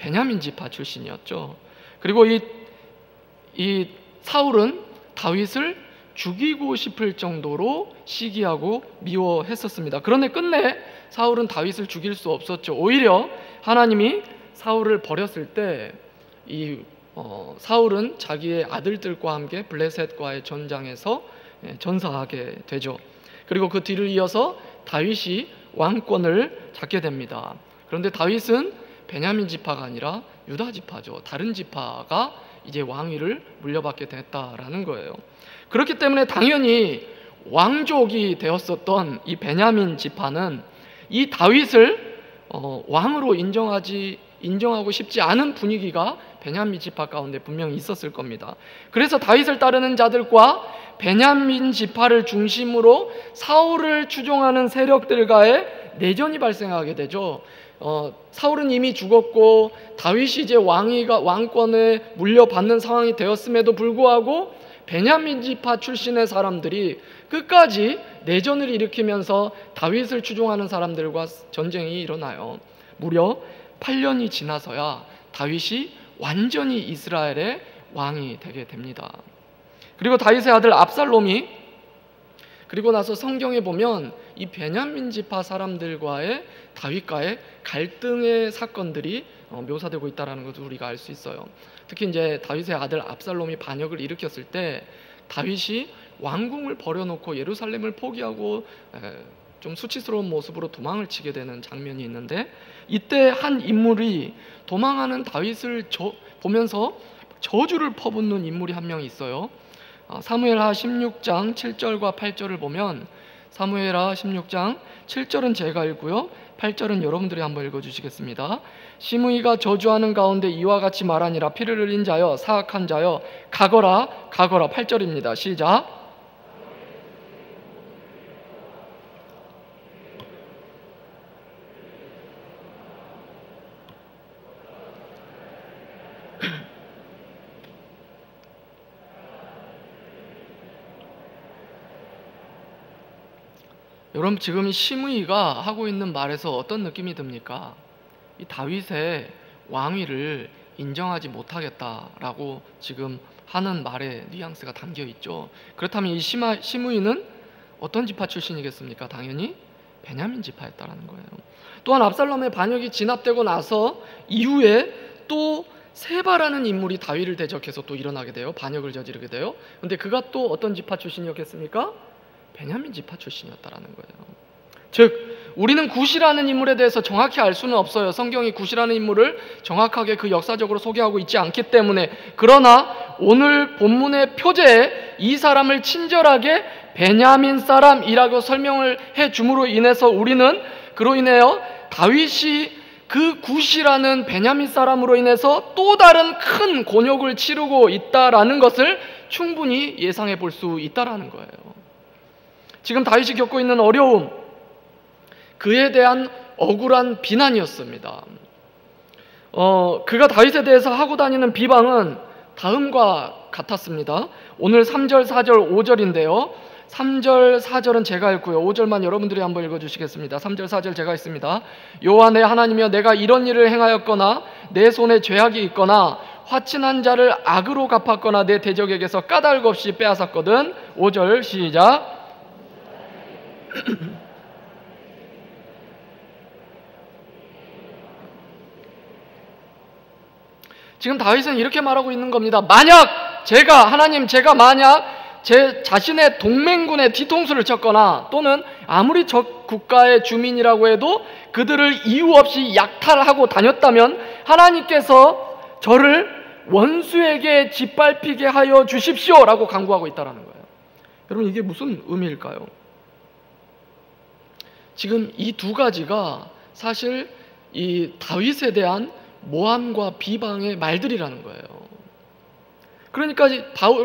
베냐민 지파 출신이었죠. 그리고 이 사울은 다윗을 죽이고 싶을 정도로 시기하고 미워했었습니다. 그런데 끝내 사울은 다윗을 죽일 수 없었죠. 오히려 하나님이 사울을 버렸을 때 사울은 자기의 아들들과 함께 블레셋과의 전장에서 전사하게 되죠. 그리고 그 뒤를 이어서 다윗이 왕권을 잡게 됩니다. 그런데 다윗은 베냐민 지파가 아니라 유다 지파죠. 다른 지파가 이제 왕위를 물려받게 됐다라는 거예요. 그렇기 때문에 당연히 왕족이 되었었던 이 베냐민 지파는 이 다윗을 왕으로 인정하고 싶지 않은 분위기가 베냐민 지파 가운데 분명히 있었을 겁니다. 그래서 다윗을 따르는 자들과 베냐민 지파를 중심으로 사울을 추종하는 세력들과의 내전이 발생하게 되죠. 사울은 이미 죽었고 다윗이 이제 왕권을 물려받는 상황이 되었음에도 불구하고 베냐민 지파 출신의 사람들이 끝까지 내전을 일으키면서 다윗을 추종하는 사람들과 전쟁이 일어나요. 무려 8년이 지나서야 다윗이 완전히 이스라엘의 왕이 되게 됩니다. 그리고 다윗의 아들 압살롬이 그리고 나서 성경에 보면 이 베냐민 지파 사람들과의 다윗과의 갈등의 사건들이 묘사되고 있다는 것을 우리가 알 수 있어요. 특히 이제 다윗의 아들 압살롬이 반역을 일으켰을 때 다윗이 왕궁을 버려놓고 예루살렘을 포기하고 좀 수치스러운 모습으로 도망을 치게 되는 장면이 있는데, 이때 한 인물이 도망하는 다윗을 보면서 저주를 퍼붓는 인물이 한 명 있어요. 사무엘하 16장 7절과 8절을 보면, 사무엘하 16장 7절은 제가 읽고요, 8절은 여러분들이 한번 읽어주시겠습니다. 시므이가 저주하는 가운데 이와 같이 말하니라. 피를 흘린 자여, 사악한 자여, 가거라 가거라. 8절입니다. 시작. 여러분, 지금 시므이가 하고 있는 말에서 어떤 느낌이 듭니까? 이 다윗의 왕위를 인정하지 못하겠다라고 지금 하는 말에 뉘앙스가 담겨 있죠. 그렇다면 이 시므이는 어떤 지파 출신이겠습니까? 당연히 베냐민 지파였다라는 거예요. 또한 압살롬의 반역이 진압되고 나서 이후에 또 세바라는 인물이 다윗을 대적해서 또 일어나게 돼요. 반역을 저지르게 돼요. 근데 그가 또 어떤 지파 출신이었겠습니까? 베냐민 지파 출신이었다라는 거예요. 즉, 우리는 굿이라는 인물에 대해서 정확히 알 수는 없어요. 성경이 굿이라는 인물을 정확하게 그 역사적으로 소개하고 있지 않기 때문에. 그러나 오늘 본문의 표제에 이 사람을 친절하게 베냐민 사람이라고 설명을 해줌으로 인해서 우리는 그로 인하여 다윗이 그 굿이라는 베냐민 사람으로 인해서 또 다른 큰 곤욕을 치르고 있다라는 것을 충분히 예상해 볼 수 있다라는 거예요. 지금 다윗이 겪고 있는 어려움, 그에 대한 억울한 비난이었습니다. 그가 다윗에 대해서 하고 다니는 비방은 다음과 같았습니다. 오늘 3절, 4절, 5절인데요 3절, 4절은 제가 읽고요 5절만 여러분들이 한번 읽어주시겠습니다. 3절, 4절 제가 읽습니다. 여호와 내 하나님이여, 내가 이런 일을 행하였거나 내 손에 죄악이 있거나 화친한 자를 악으로 갚았거나 내 대적에게서 까닭 없이 빼앗았거든. 5절 시작. 지금 다윗은 이렇게 말하고 있는 겁니다. 만약 제가 만약 제 자신의 동맹군의 뒤통수를 쳤거나 또는 아무리 적 국가의 주민이라고 해도 그들을 이유 없이 약탈하고 다녔다면 하나님께서 저를 원수에게 짓밟히게 하여 주십시오 라고 간구하고 있다는 거예요. 여러분, 이게 무슨 의미일까요? 지금 이 두 가지가 사실 이 다윗에 대한 모함과 비방의 말들이라는 거예요. 그러니까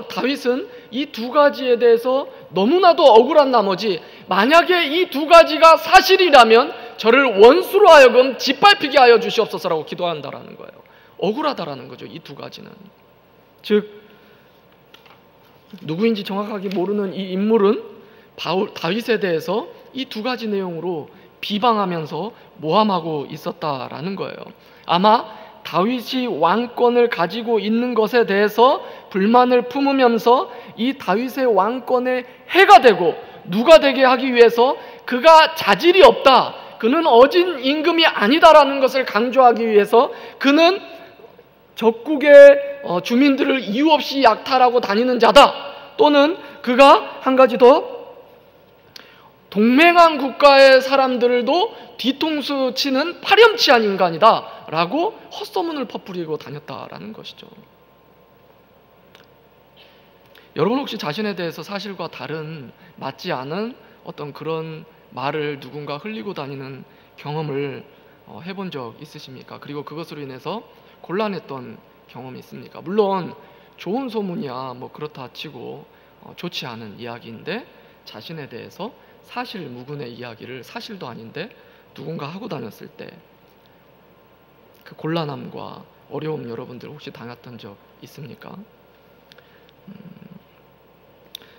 다윗은 이 두 가지에 대해서 너무나도 억울한 나머지, 만약에 이 두 가지가 사실이라면 저를 원수로 하여금 짓밟히게 하여 주시옵소서라고 기도한다라는 거예요. 억울하다라는 거죠, 이 두 가지는. 즉, 누구인지 정확하게 모르는 이 인물은 다윗에 대해서 이 두 가지 내용으로 비방하면서 모함하고 있었다라는 거예요. 아마 다윗이 왕권을 가지고 있는 것에 대해서 불만을 품으면서 이 다윗의 왕권에 해가 되고 누가 되게 하기 위해서 그가 자질이 없다, 그는 어진 임금이 아니다라는 것을 강조하기 위해서 그는 적국의 주민들을 이유 없이 약탈하고 다니는 자다, 또는 그가 한 가지 더 동맹한 국가의 사람들도 뒤통수 치는 파렴치한 인간이다 라고 헛소문을 퍼부리고 다녔다라는 것이죠. 여러분 혹시 자신에 대해서 사실과 다른, 맞지 않은 어떤 그런 말을 누군가 흘리고 다니는 경험을 해본 적 있으십니까? 그리고 그것으로 인해서 곤란했던 경험이 있습니까? 물론 좋은 소문이야 뭐 그렇다 치고 좋지 않은 이야기인데, 자신에 대해서 사실 무근의 이야기를 사실도 아닌데 누군가 하고 다녔을 때 그 곤란함과 어려움, 여러분들 혹시 당했던 적 있습니까?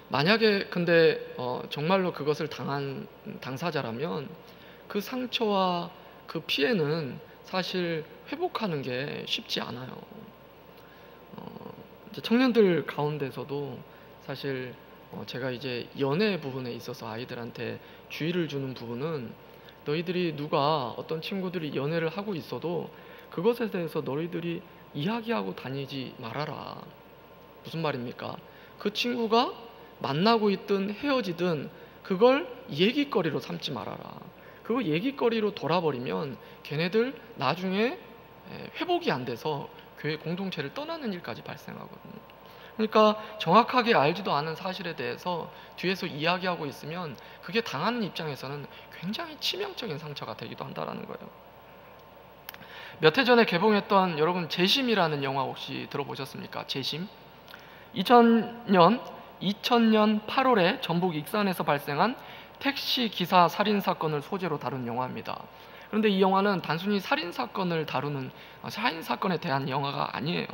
만약에 근데 정말로 그것을 당한 당사자라면 그 상처와 그 피해는 사실 회복하는 게 쉽지 않아요. 이제 청년들 가운데서도 사실 제가 이제 연애 부분에 있어서 아이들한테 주의를 주는 부분은, 너희들이 누가 어떤 친구들이 연애를 하고 있어도 그것에 대해서 너희들이 이야기하고 다니지 말아라. 무슨 말입니까? 그 친구가 만나고 있든 헤어지든 그걸 얘기거리로 삼지 말아라. 그거 얘기거리로 돌아버리면 걔네들 나중에 회복이 안 돼서 교회 공동체를 떠나는 일까지 발생하거든요. 그러니까 정확하게 알지도 않은 사실에 대해서 뒤에서 이야기하고 있으면 그게 당하는 입장에서는 굉장히 치명적인 상처가 되기도 한다는 거예요. 몇 해 전에 개봉했던, 여러분 재심이라는 영화 혹시 들어보셨습니까? 재심. 2000년 8월에 전북 익산에서 발생한 택시 기사 살인 사건을 소재로 다룬 영화입니다. 그런데 이 영화는 단순히 살인 사건을 다루는, 살인 사건에 대한 영화가 아니에요.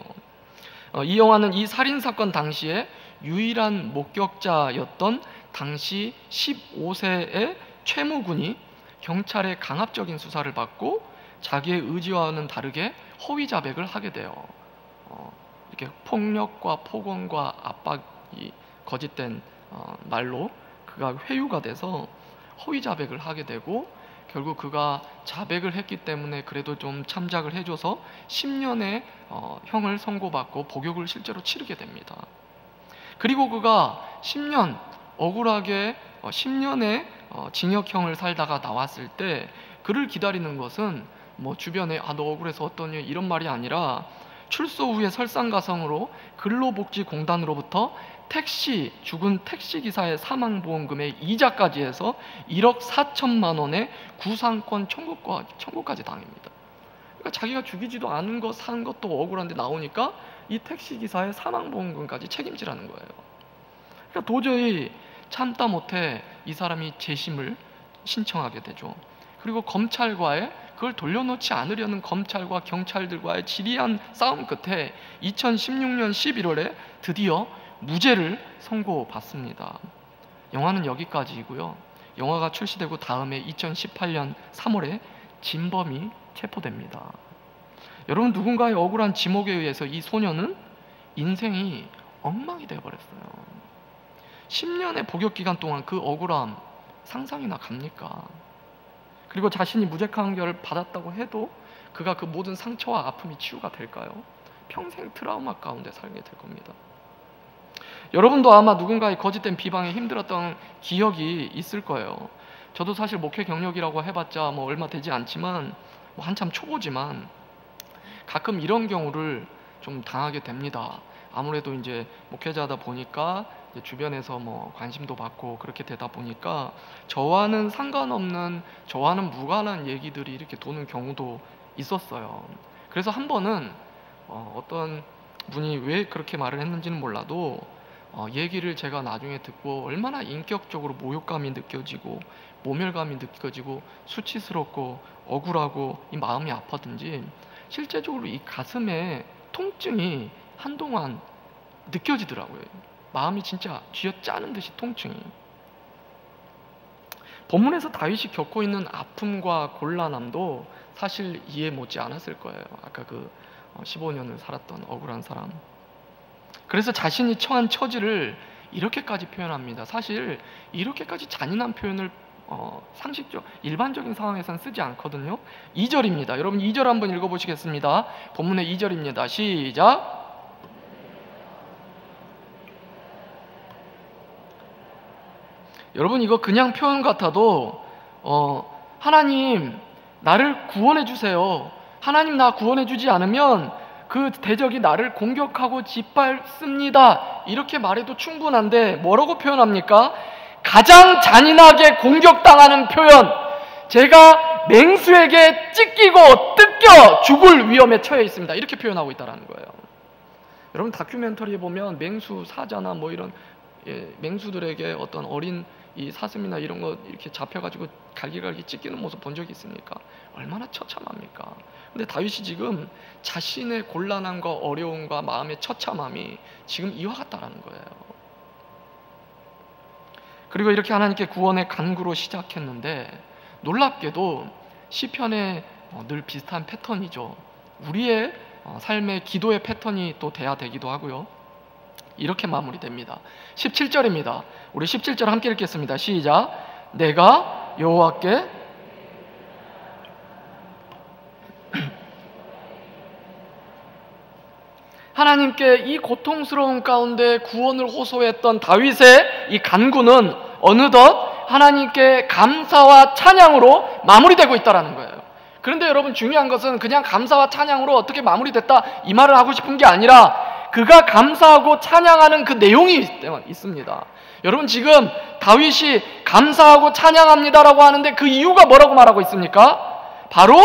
이 영화는 이 살인 사건 당시에 유일한 목격자였던 당시 15세의 최무군이 경찰의 강압적인 수사를 받고 자기의 의지와는 다르게 허위 자백을 하게 돼요. 이렇게 폭력과 폭언과 압박이 거짓된 말로 그가 회유가 돼서 허위 자백을 하게 되고, 결국 그가 자백을 했기 때문에 그래도 좀 참작을 해줘서 10년의 형을 선고받고 복역을 실제로 치르게 됩니다. 그리고 그가 10년 억울하게 10년의 징역형을 살다가 나왔을 때 그를 기다리는 것은 뭐 주변에 너 억울해서 어떠니 이런 말이 아니라, 출소 후에 설상가상으로 근로복지공단으로부터 죽은 택시기사의 사망보험금의 이자까지 해서 1억 4천만 원의 구상권 청구까지 당합니다. 그러니까 자기가 죽이지도 않은 거 산 것도 억울한데 나오니까 이 택시기사의 사망보험금까지 책임지라는 거예요. 그러니까 도저히 참다 못해 이 사람이 재심을 신청하게 되죠. 그리고 검찰과의, 그걸 돌려놓지 않으려는 검찰과 경찰들과의 지리한 싸움 끝에 2016년 11월에 드디어 무죄를 선고받습니다. 영화는 여기까지이고요. 영화가 출시되고 다음에 2018년 3월에 진범이 체포됩니다. 여러분, 누군가의 억울한 지목에 의해서 이 소년은 인생이 엉망이 되어버렸어요. 10년의 복역기간 동안 그 억울함 상상이나 갑니까? 그리고 자신이 무죄 판결을 받았다고 해도 그가 그 모든 상처와 아픔이 치유가 될까요? 평생 트라우마 가운데 살게 될 겁니다. 여러분도 아마 누군가의 거짓된 비방에 힘들었던 기억이 있을 거예요. 저도 사실 목회 경력이라고 해봤자 뭐 얼마 되지 않지만, 뭐 한참 초보지만 가끔 이런 경우를 좀 당하게 됩니다. 아무래도 이제 목회자다 보니까 이제 주변에서 뭐 관심도 받고 그렇게 되다 보니까 저와는 상관없는, 저와는 무관한 얘기들이 이렇게 도는 경우도 있었어요. 그래서 한 번은 어떤 분이 왜 그렇게 말을 했는지는 몰라도 얘기를 제가 나중에 듣고 얼마나 인격적으로 모욕감이 느껴지고 모멸감이 느껴지고 수치스럽고 억울하고 이 마음이 아팠든지 실제적으로 이 가슴에 통증이 한동안 느껴지더라고요. 마음이 진짜 쥐어짜는 듯이 통증이. 본문에서 다윗이 겪고 있는 아픔과 곤란함도 사실 이해 못지 않았을 거예요. 아까 그 15년을 살았던 억울한 사람. 그래서 자신이 처한 처지를 이렇게까지 표현합니다. 사실 이렇게까지 잔인한 표현을 상식적, 일반적인 상황에서는 쓰지 않거든요. 2절입니다. 여러분 2절 한번 읽어보시겠습니다. 본문의 2절입니다. 시작. 여러분 이거 그냥 표현 같아도 하나님 나를 구원해 주세요. 하나님 나 구원해 주지 않으면 그 대적이 나를 공격하고 짓밟습니다. 이렇게 말해도 충분한데 뭐라고 표현합니까? 가장 잔인하게 공격당하는 표현. 제가 맹수에게 찢기고 뜯겨 죽을 위험에 처해 있습니다. 이렇게 표현하고 있다는 거예요. 여러분 다큐멘터리에 보면 맹수 사자나 뭐 이런 맹수들에게 어떤 어린 이 사슴이나 이런 거 이렇게 잡혀가지고 갈기갈기 찢기는 모습 본 적이 있습니까? 얼마나 처참합니까? 근데 다윗이 지금 자신의 곤란함과 어려움과 마음의 처참함이 지금 이와 같다라는 거예요. 그리고 이렇게 하나님께 구원의 간구로 시작했는데 놀랍게도 시편에 늘 비슷한 패턴이죠. 우리의 삶의 기도의 패턴이 또 돼야 되기도 하고요. 이렇게 마무리됩니다. 17절입니다. 우리 17절 함께 읽겠습니다. 시작. 내가 여호와께 하나님께 이 고통스러운 가운데 구원을 호소했던 다윗의 이 간구는 어느덧 하나님께 감사와 찬양으로 마무리되고 있다는 거예요. 그런데 여러분 중요한 것은 그냥 감사와 찬양으로 어떻게 마무리됐다 이 말을 하고 싶은 게 아니라 그가 감사하고 찬양하는 그 내용이 있습니다. 여러분 지금 다윗이 감사하고 찬양합니다라고 하는데 그 이유가 뭐라고 말하고 있습니까? 바로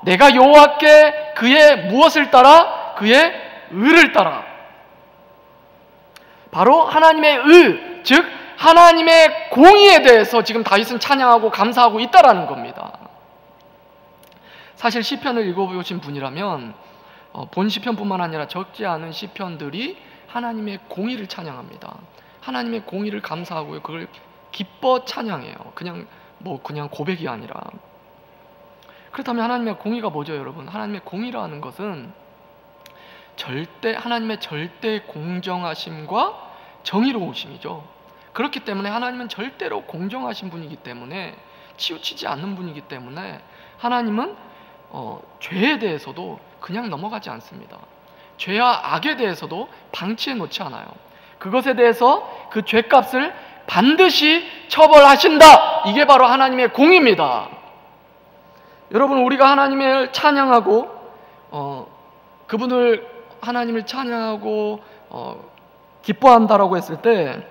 내가 여호와께 그의 무엇을 따라? 그의 의를 따라. 바로 하나님의 의, 즉 하나님의 공의에 대해서 지금 다윗은 찬양하고 감사하고 있다라는 겁니다. 사실 시편을 읽어보신 분이라면 본 시편뿐만 아니라 적지 않은 시편들이 하나님의 공의를 찬양합니다. 하나님의 공의를 감사하고요. 그걸 기뻐 찬양해요. 그냥 고백이 아니라. 그렇다면 하나님의 공의가 뭐죠, 여러분? 하나님의 공의라는 것은 하나님의 절대 공정하심과 정의로우심이죠. 그렇기 때문에 하나님은 절대로 공정하신 분이기 때문에 치우치지 않는 분이기 때문에 하나님은 죄에 대해서도 그냥 넘어가지 않습니다. 죄와 악에 대해서도 방치해 놓지 않아요. 그것에 대해서 그 죄값을 반드시 처벌하신다. 이게 바로 하나님의 공의입니다. 여러분 우리가 하나님을 찬양하고 하나님을 찬양하고 기뻐한다라고 했을 때,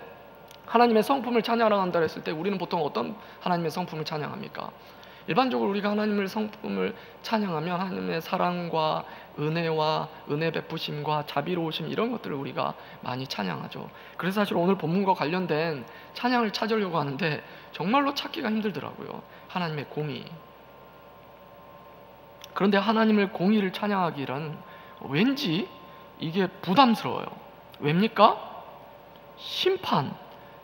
하나님의 성품을 찬양한다고 했을 때 우리는 보통 어떤 하나님의 성품을 찬양합니까? 일반적으로 우리가 하나님의 성품을 찬양하면 하나님의 사랑과 은혜와 은혜 베푸심과 자비로우심 이런 것들을 우리가 많이 찬양하죠. 그래서 사실 오늘 본문과 관련된 찬양을 찾으려고 하는데 정말로 찾기가 힘들더라고요. 하나님의 공의. 그런데 하나님의 공의를 찬양하기란 왠지 이게 부담스러워요. 왜입니까? 심판,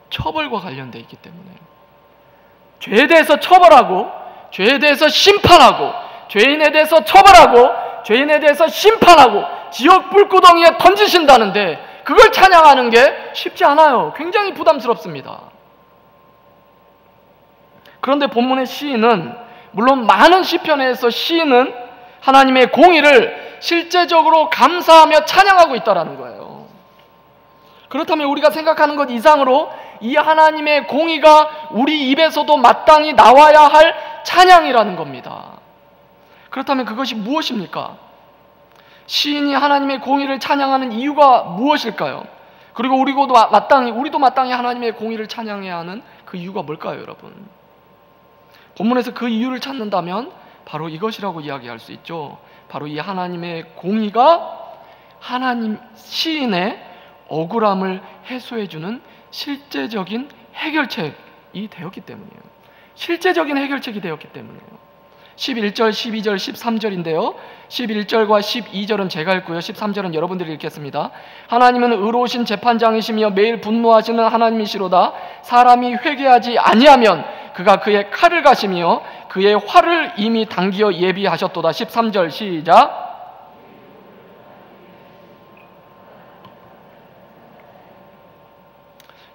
처벌과 관련되어 있기 때문에. 죄에 대해서 처벌하고, 죄에 대해서 심판하고, 죄인에 대해서 처벌하고, 죄인에 대해서 심판하고, 지옥 불구덩이에 던지신다는데 그걸 찬양하는 게 쉽지 않아요. 굉장히 부담스럽습니다. 그런데 본문의 시인은, 물론 많은 시편에서 시인은 하나님의 공의를 실제적으로 감사하며 찬양하고 있다는 거예요. 그렇다면 우리가 생각하는 것 이상으로 이 하나님의 공의가 우리 입에서도 마땅히 나와야 할 찬양이라는 겁니다. 그렇다면 그것이 무엇입니까? 시인이 하나님의 공의를 찬양하는 이유가 무엇일까요? 그리고 우리도 마땅히 하나님의 공의를 찬양해야 하는 그 이유가 뭘까요, 여러분? 본문에서 그 이유를 찾는다면 바로 이것이라고 이야기할 수 있죠. 바로 이 하나님의 공의가 하나님 시인의 억울함을 해소해주는 실제적인 해결책이 되었기 때문이에요. 실제적인 해결책이 되었기 때문이에요. 11절, 12절, 13절인데요. 11절과 12절은 제가 읽고요. 13절은 여러분들이 읽겠습니다. 하나님은 의로우신 재판장이시며 매일 분노하시는 하나님이시로다. 사람이 회개하지 아니하면 그가 그의 칼을 가시며 그의 활을 이미 당기어 예비하셨도다. 13절 시작.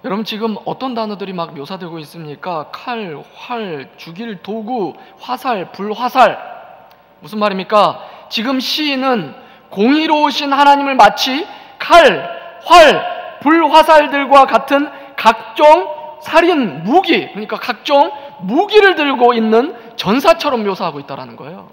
여러분 지금 어떤 단어들이 막 묘사되고 있습니까? 칼, 활, 죽일 도구, 화살, 불화살. 무슨 말입니까? 지금 시인은 공의로우신 하나님을 마치 칼, 활, 불화살들과 같은 각종 살인 무기, 그러니까 각종 무기를 들고 있는 전사처럼 묘사하고 있다는 거예요.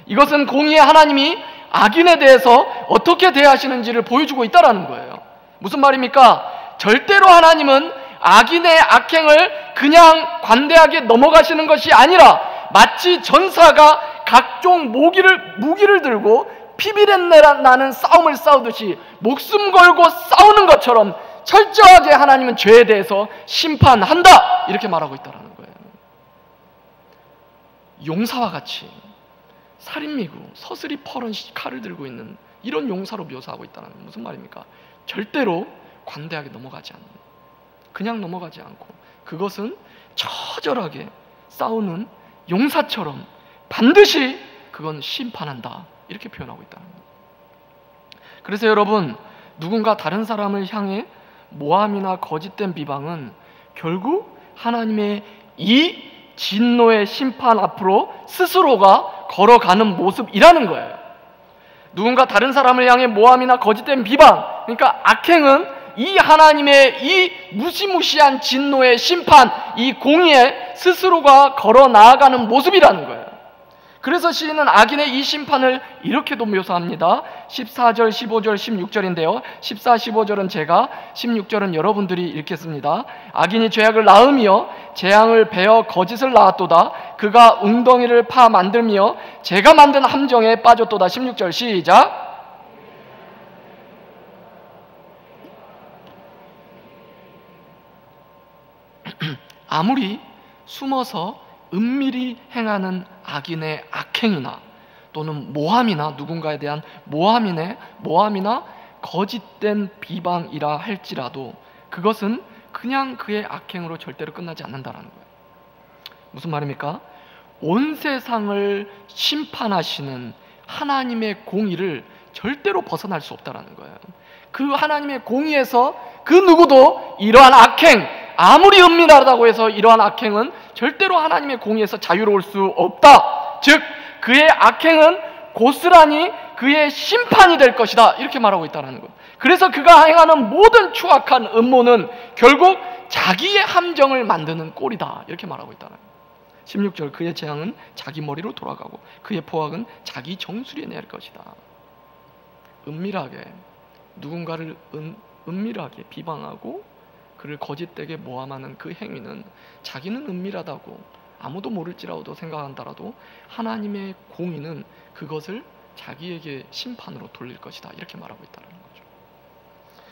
이것은 공의의 하나님이 악인에 대해서 어떻게 대하시는지를 보여주고 있다는 거예요. 무슨 말입니까? 절대로 하나님은 악인의 악행을 그냥 관대하게 넘어가시는 것이 아니라 마치 전사가 각종 무기를 들고 피비린내 나는 싸움을 싸우듯이 목숨 걸고 싸우는 것처럼 철저하게 하나님은 죄에 대해서 심판한다, 이렇게 말하고 있다는 거예요. 용사와 같이 살인미구, 서슬이 퍼런 칼을 들고 있는 이런 용사로 묘사하고 있다는 건 무슨 말입니까? 절대로 관대하게 넘어가지 않는, 그냥 넘어가지 않고 그것은 처절하게 싸우는 용사처럼 반드시 그건 심판한다, 이렇게 표현하고 있다는 거예요. 그래서 여러분, 누군가 다른 사람을 향해 모함이나 거짓된 비방은 결국 하나님의 이 진노의 심판 앞으로 스스로가 걸어가는 모습이라는 거예요. 누군가 다른 사람을 향해 모함이나 거짓된 비방, 그러니까 악행은 이 하나님의 이 무시무시한 진노의 심판, 이 공의에 스스로가 걸어 나아가는 모습이라는 거예요. 그래서 시인은 악인의 이 심판을 이렇게도 묘사합니다. 14절, 15절, 16절인데요 14, 15절은 제가, 16절은 여러분들이 읽겠습니다. 악인이 죄악을 낳으며 재앙을 베어 거짓을 낳았도다. 그가 웅덩이를 파 만들며 제가 만든 함정에 빠졌도다. 16절 시작. 아무리 숨어서 은밀히 행하는 악인의 악행이나 또는 모함이나 누군가에 대한 모함이나 거짓된 비방이라 할지라도 그것은 그냥 그의 악행으로 절대로 끝나지 않는다는 거예요. 무슨 말입니까? 온 세상을 심판하시는 하나님의 공의를 절대로 벗어날 수 없다는 거예요. 그 하나님의 공의에서 그 누구도 이러한 악행, 아무리 은밀하다고 해서 이러한 악행은 절대로 하나님의 공의에서 자유로울 수 없다. 즉 그의 악행은 고스란히 그의 심판이 될 것이다, 이렇게 말하고 있다는 것. 그래서 그가 행하는 모든 추악한 음모는 결국 자기의 함정을 만드는 꼴이다, 이렇게 말하고 있다는 것. 16절, 그의 재앙은 자기 머리로 돌아가고 그의 포악은 자기 정수리에 낼 것이다. 은밀하게 누군가를 은밀하게 비방하고 그를 거짓되게 모함하는 그 행위는 자기는 은밀하다고 아무도 모를지라도 생각한다라도 하나님의 공의는 그것을 자기에게 심판으로 돌릴 것이다, 이렇게 말하고 있다는 거죠.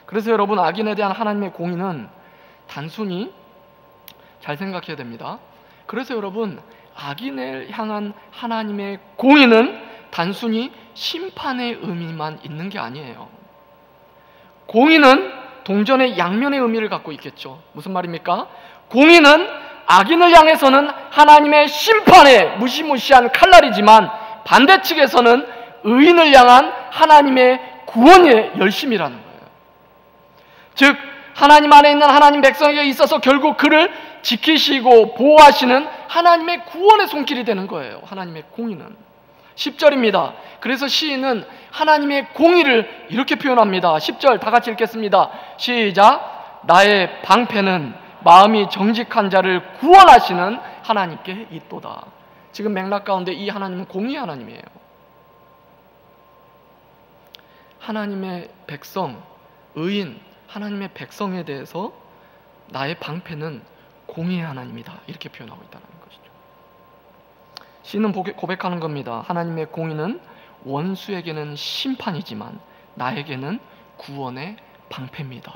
그래서 여러분, 악인에 대한 하나님의 공의는 단순히 잘 생각해야 됩니다. 그래서 여러분, 악인을 향한 하나님의 공의는 단순히 심판의 의미만 있는 게 아니에요. 공의는 동전의 양면의 의미를 갖고 있겠죠. 무슨 말입니까? 공의는 악인을 향해서는 하나님의 심판의 무시무시한 칼날이지만 반대측에서는 의인을 향한 하나님의 구원의 열심이라는 거예요. 즉 하나님 안에 있는 하나님 백성에게 있어서 결국 그를 지키시고 보호하시는 하나님의 구원의 손길이 되는 거예요. 하나님의 공의는. 10절입니다. 그래서 시인은 하나님의 공의를 이렇게 표현합니다. 10절 다 같이 읽겠습니다. 시작. 나의 방패는 마음이 정직한 자를 구원하시는 하나님께 있도다. 지금 맥락 가운데 이 하나님은 공의의 하나님이에요. 하나님의 백성, 의인, 하나님의 백성에 대해서 나의 방패는 공의의 하나님이다, 이렇게 표현하고 있다는 것이죠. 시인은 고백하는 겁니다. 하나님의 공의는 원수에게는 심판이지만 나에게는 구원의 방패입니다.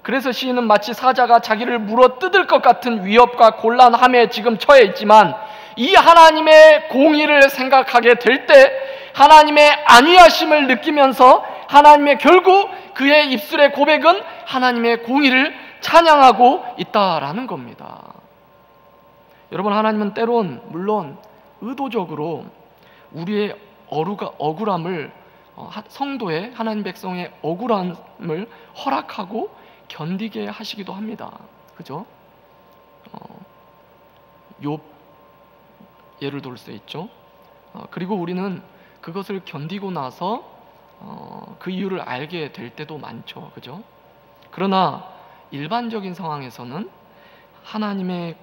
그래서 시인은 마치 사자가 자기를 물어 뜯을 것 같은 위협과 곤란함에 지금 처해 있지만 이 하나님의 공의를 생각하게 될 때 하나님의 안위하심을 느끼면서 하나님의 결국 그의 입술의 고백은 하나님의 공의를 찬양하고 있다라는 겁니다. 여러분, 하나님은 때론 물론 의도적으로 우리의 억울함을, 성도의, 하나님 백성의 억울함을 허락하고 견디게 하시기도 합니다. 그죠? 욥 예를 들 수 있죠. 그리고 우리는 그것을 견디고 나서 그 이유를 알게 될 때도 많죠. 그죠? 그러나 일반적인 상황에서는 하나님의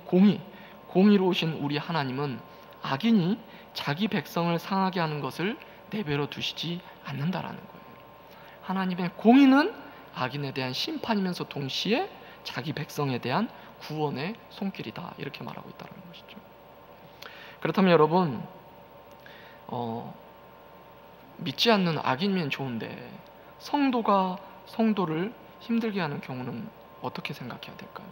공의로우신 우리 하나님은 악인이 자기 백성을 상하게 하는 것을 내버려 두시지 않는다라는 거예요. 하나님의 공의는 악인에 대한 심판이면서 동시에 자기 백성에 대한 구원의 손길이다, 이렇게 말하고 있다는 것이죠. 그렇다면 여러분, 믿지 않는 악인이면 좋은데 성도가 성도를 힘들게 하는 경우는 어떻게 생각해야 될까요?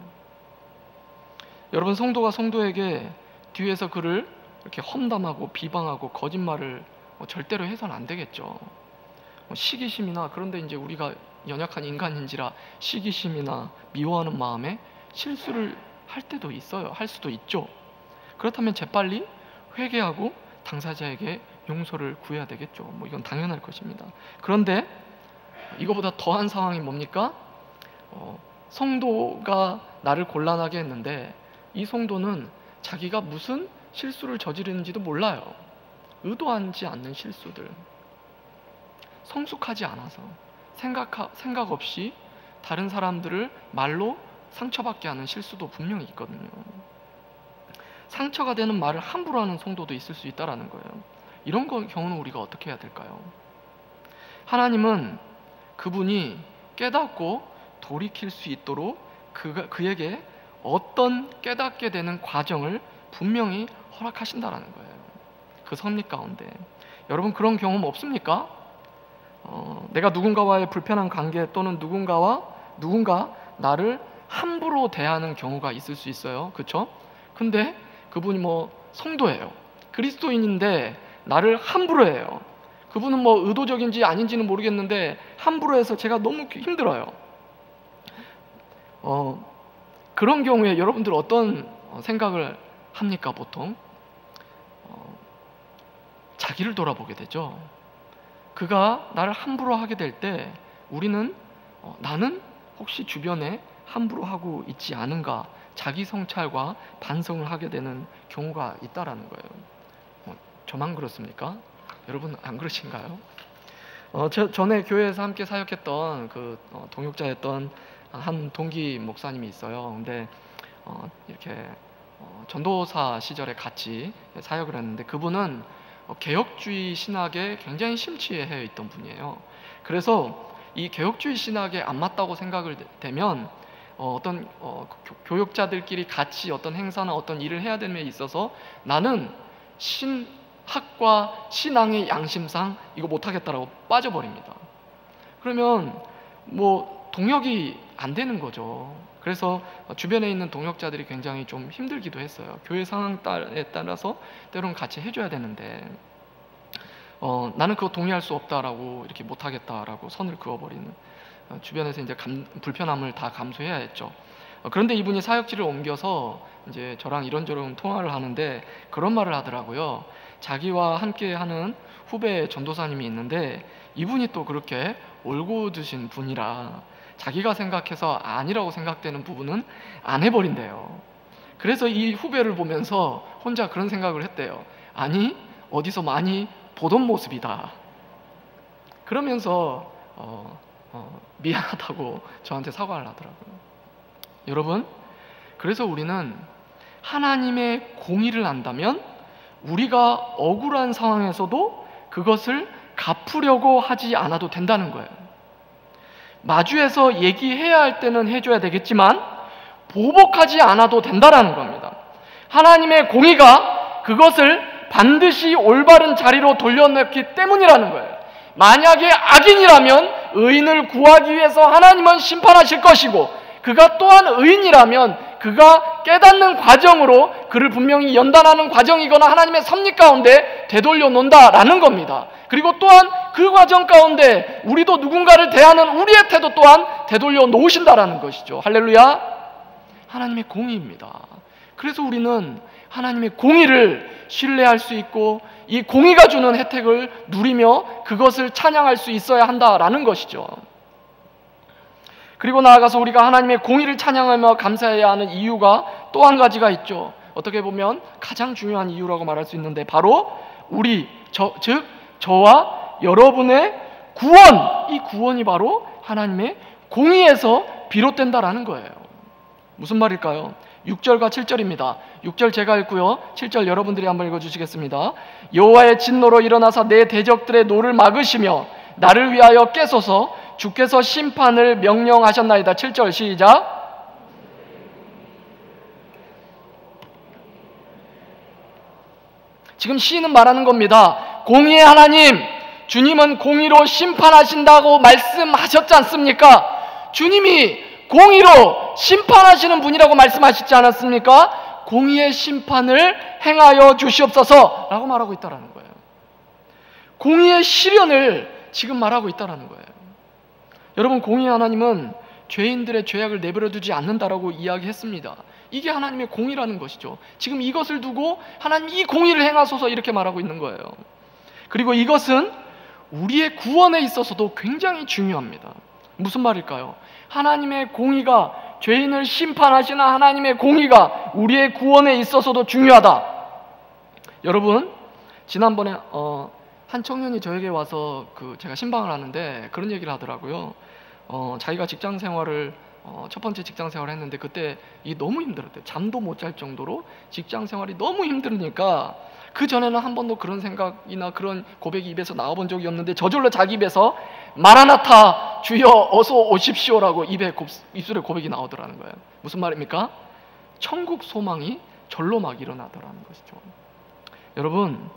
여러분, 성도가 성도에게 뒤에서 그를 이렇게 험담하고 비방하고 거짓말을 절대로 해서는 안 되겠죠. 시기심이나, 그런데 이제 우리가 연약한 인간인지라 시기심이나 미워하는 마음에 실수를 할 때도 있어요. 할 수도 있죠. 그렇다면 재빨리 회개하고 당사자에게 용서를 구해야 되겠죠. 이건 당연할 것입니다. 그런데 이거보다 더한 상황이 뭡니까? 성도가 나를 곤란하게 했는데 이 성도는 자기가 무슨 실수를 저지르는지도 몰라요. 의도하지 않는 실수들, 성숙하지 않아서 생각 없이 다른 사람들을 말로 상처받게 하는 실수도 분명히 있거든요. 상처가 되는 말을 함부로 하는 성도도 있을 수 있다는 거예요. 이런 경우는 우리가 어떻게 해야 될까요? 하나님은 그분이 깨닫고 돌이킬 수 있도록 그에게 어떤 깨닫게 되는 과정을 분명히 허락하신다라는 거예요. 그 섭리 가운데. 여러분, 그런 경험 없습니까? 내가 누군가와의 불편한 관계 또는 누군가 나를 함부로 대하는 경우가 있을 수 있어요. 그렇죠? 근데 그분이 성도예요. 그리스도인인데 나를 함부로 해요. 그분은 의도적인지 아닌지는 모르겠는데 함부로 해서 제가 너무 힘들어요. 그런 경우에 여러분들 어떤 생각을 합니까? 보통 자기를 돌아보게 되죠. 그가 나를 함부로 하게 될 때 우리는 나는 혹시 주변에 함부로 하고 있지 않은가, 자기 성찰과 반성을 하게 되는 경우가 있다라는 거예요. 저만 그렇습니까? 여러분 안 그러신가요? 전에 교회에서 함께 사역했던 동역자였던 한 동기 목사님이 있어요. 근데 이렇게 전도사 시절에 같이 사역을 했는데 그분은 개혁주의 신학에 굉장히 심취해 있던 분이에요. 그래서 이 개혁주의 신학에 안 맞다고 생각을 되면 어떤 교역자들끼리 같이 어떤 행사나 어떤 일을 해야 됨에 있어서 나는 신학과 신앙의 양심상 이거 못하겠다라고 빠져버립니다. 그러면 동역이 안 되는 거죠. 그래서 주변에 있는 동역자들이 굉장히 좀 힘들기도 했어요. 교회 상황에 따라서 때로는 같이 해줘야 되는데 나는 그거 동의할 수 없다라고, 이렇게 못하겠다라고 선을 그어버리는, 주변에서 이제 불편함을 다 감수해야 했죠. 그런데 이분이 사역지를 옮겨서 이제 저랑 이런저런 통화를 하는데 그런 말을 하더라고요. 자기와 함께 하는 후배 전도사님이 있는데 이분이 또 그렇게 올곧으신 분이라 자기가 생각해서 아니라고 생각되는 부분은 안 해버린대요. 그래서 이 후배를 보면서 혼자 그런 생각을 했대요. 아니, 어디서 많이 보던 모습이다. 그러면서 미안하다고 저한테 사과를 하더라고요. 여러분, 그래서 우리는 하나님의 공의를 안다면 우리가 억울한 상황에서도 그것을 갚으려고 하지 않아도 된다는 거예요. 마주해서 얘기해야 할 때는 해줘야 되겠지만 보복하지 않아도 된다라는 겁니다. 하나님의 공의가 그것을 반드시 올바른 자리로 돌려놓기 때문이라는 거예요. 만약에 악인이라면 의인을 구하기 위해서 하나님은 심판하실 것이고, 그가 또한 의인이라면 그가 깨닫는 과정으로 그를 분명히 연단하는 과정이거나 하나님의 섭리 가운데 되돌려 놓는다라는 겁니다. 그리고 또한 그 과정 가운데 우리도 누군가를 대하는 우리의 태도 또한 되돌려 놓으신다라는 것이죠. 할렐루야. 하나님의 공의입니다. 그래서 우리는 하나님의 공의를 신뢰할 수 있고 이 공의가 주는 혜택을 누리며 그것을 찬양할 수 있어야 한다라는 것이죠. 그리고 나아가서 우리가 하나님의 공의를 찬양하며 감사해야 하는 이유가 또 한 가지가 있죠. 어떻게 보면 가장 중요한 이유라고 말할 수 있는데, 바로 즉 저와 여러분의 구원, 이 구원이 바로 하나님의 공의에서 비롯된다라는 거예요. 무슨 말일까요? 6절과 7절입니다. 6절 제가 읽고요, 7절 여러분들이 한번 읽어주시겠습니다. 여호와의 진노로 일어나사 내 대적들의 노를 막으시며 나를 위하여 깨소서. 주께서 심판을 명령하셨나이다. 7절 시작. 지금 시인은 말하는 겁니다. 공의의 하나님, 주님은 공의로 심판하신다고 말씀하셨지 않습니까? 주님이 공의로 심판하시는 분이라고 말씀하시지 않았습니까? 공의의 심판을 행하여 주시옵소서 라고 말하고 있다는 거예요. 공의의 실현을 지금 말하고 있다는 거예요. 여러분, 공의의 하나님은 죄인들의 죄악을 내버려 두지 않는다라고 이야기했습니다. 이게 하나님의 공의라는 것이죠. 지금 이것을 두고 하나님 이 공의를 행하소서 이렇게 말하고 있는 거예요. 그리고 이것은 우리의 구원에 있어서도 굉장히 중요합니다. 무슨 말일까요? 하나님의 공의가, 죄인을 심판하시는 하나님의 공의가 우리의 구원에 있어서도 중요하다. 여러분, 지난번에 한 청년이 저에게 와서 제가 신방을 하는데 그런 얘기를 하더라고요. 자기가 직장 생활을 첫 번째 직장 생활을 했는데 그때 이 너무 힘들었대요. 잠도 못 잘 정도로 직장 생활이 너무 힘들으니까 그 전에는 한 번도 그런 생각이나 그런 고백이 입에서 나와본 적이 없는데 저절로 자기 입에서 마라나타 주여 어서 오십시오라고 입술에 고백이 나오더라는 거예요. 무슨 말입니까? 천국 소망이 절로 막 일어나더라는 것이죠. 여러분,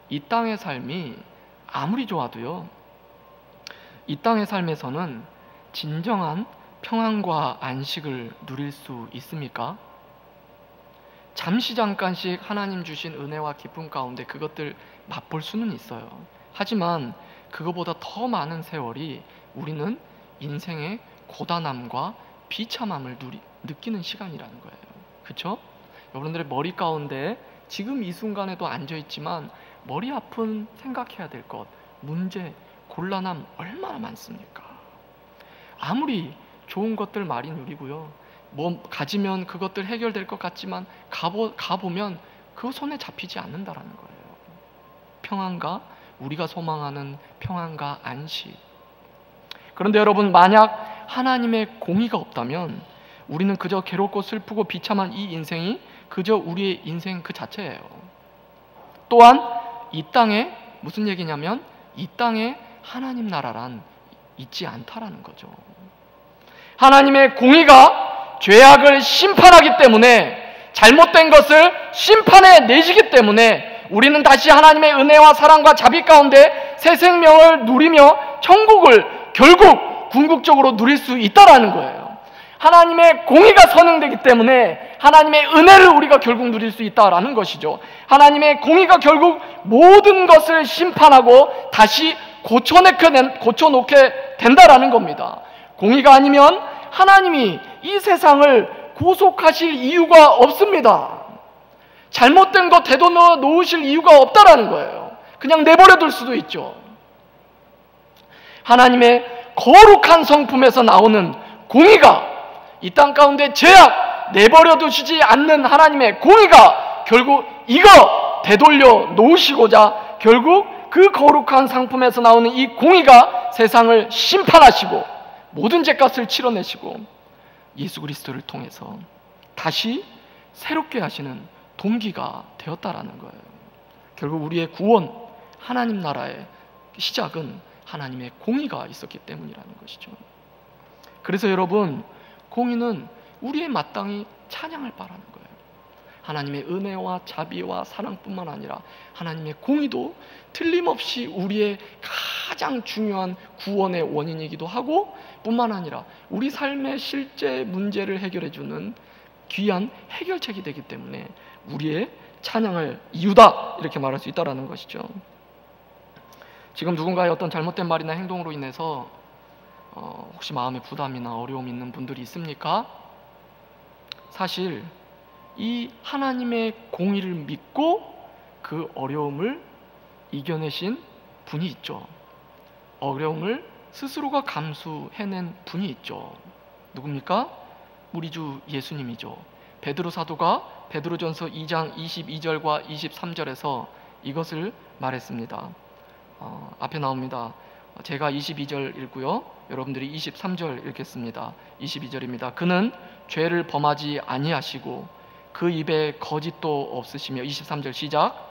이 땅의 삶이 아무리 좋아도요, 이 땅의 삶에서는 진정한 평안과 안식을 누릴 수 있습니까? 잠시 잠깐씩 하나님 주신 은혜와 기쁨 가운데 그것들 맛볼 수는 있어요. 하지만 그거보다 더 많은 세월이 우리는 인생의 고단함과 비참함을 느끼는 시간이라는 거예요. 그렇죠? 여러분들의 머리 가운데 지금 이 순간에도 앉아있지만 머리 아픈 생각해야 될 것, 문제, 곤란함 얼마나 많습니까? 아무리 좋은 것들 많이 누리고요, 뭐 가지면 그것들 해결될 것 같지만 가보면 그 손에 잡히지 않는다라는 거예요. 평안과, 우리가 소망하는 평안과 안식. 그런데 여러분, 만약 하나님의 공의가 없다면 우리는 그저 괴롭고 슬프고 비참한 이 인생이 그저 우리의 인생 그 자체예요. 또한 이 땅에 무슨 얘기냐면 이 땅에 하나님 나라란 있지 않다라는 거죠. 하나님의 공의가 죄악을 심판하기 때문에, 잘못된 것을 심판해 내시기 때문에 우리는 다시 하나님의 은혜와 사랑과 자비 가운데 새 생명을 누리며 천국을 결국 궁극적으로 누릴 수 있다라는 거예요. 하나님의 공의가 선행되기 때문에 하나님의 은혜를 우리가 결국 누릴 수 있다라는 것이죠. 하나님의 공의가 결국 모든 것을 심판하고 다시 고쳐놓게 된다라는 겁니다. 공의가 아니면 하나님이 이 세상을 구속하실 이유가 없습니다. 잘못된 거 되돌려 놓으실 이유가 없다라는 거예요. 그냥 내버려 둘 수도 있죠. 하나님의 거룩한 성품에서 나오는 공의가, 이 땅 가운데 죄악 내버려 두시지 않는 하나님의 공의가 결국 이거 되돌려 놓으시고자 결국 그 거룩한 상품에서 나오는 이 공의가 세상을 심판하시고 모든 죄값을 치러내시고 예수 그리스도를 통해서 다시 새롭게 하시는 동기가 되었다라는 거예요. 결국 우리의 구원, 하나님 나라의 시작은 하나님의 공의가 있었기 때문이라는 것이죠. 그래서 여러분, 공의는 우리의 마땅히 찬양할 바라는 거예요. 하나님의 은혜와 자비와 사랑뿐만 아니라 하나님의 공의도 틀림없이 우리의 가장 중요한 구원의 원인이기도 하고, 뿐만 아니라 우리 삶의 실제 문제를 해결해주는 귀한 해결책이 되기 때문에 우리의 찬양할 이유다, 이렇게 말할 수 있다는 것이죠. 지금 누군가의 어떤 잘못된 말이나 행동으로 인해서 혹시 마음에 부담이나 어려움이 있는 분들이 있습니까? 사실 이 하나님의 공의를 믿고 그 어려움을 이겨내신 분이 있죠. 어려움을 스스로가 감수해낸 분이 있죠. 누굽니까? 우리 주 예수님이죠. 베드로 사도가 베드로전서 2장 22절과 23절에서 이것을 말했습니다. 앞에 나옵니다. 제가 22절 읽고요, 여러분들이 23절 읽겠습니다. 22절입니다. 그는 죄를 범하지 아니하시고 그 입에 거짓도 없으시며, 23절 시작.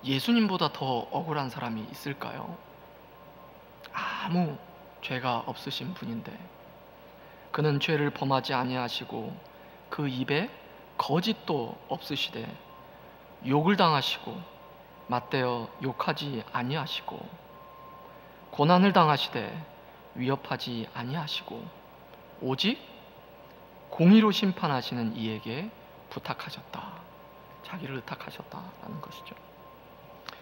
예수님보다 더 억울한 사람이 있을까요? 아무 죄가 없으신 분인데 그는 죄를 범하지 아니하시고 그 입에 거짓도 없으시되 욕을 당하시고 맞대어 욕하지 아니하시고 고난을 당하시되 위협하지 아니하시고 오직 공의로 심판하시는 이에게 부탁하셨다. 자기를 의탁하셨다라는 것이죠.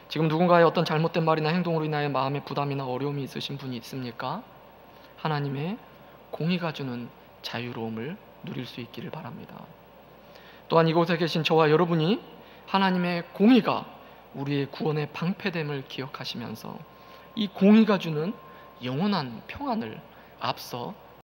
지금 누군가의 어떤 잘못된 말이나 행동으로 인하여 마음의 부담이나 어려움이 있으신 분이 있습니까? 하나님의 공의가 주는 자유로움을 누릴 수 있기를 바랍니다. 또한 이곳에 계신 저와 여러분이 하나님의 공의가 우리의 구원의 방패됨을 기억하시면서 이 공의가 주는 영원한 평안을 앞서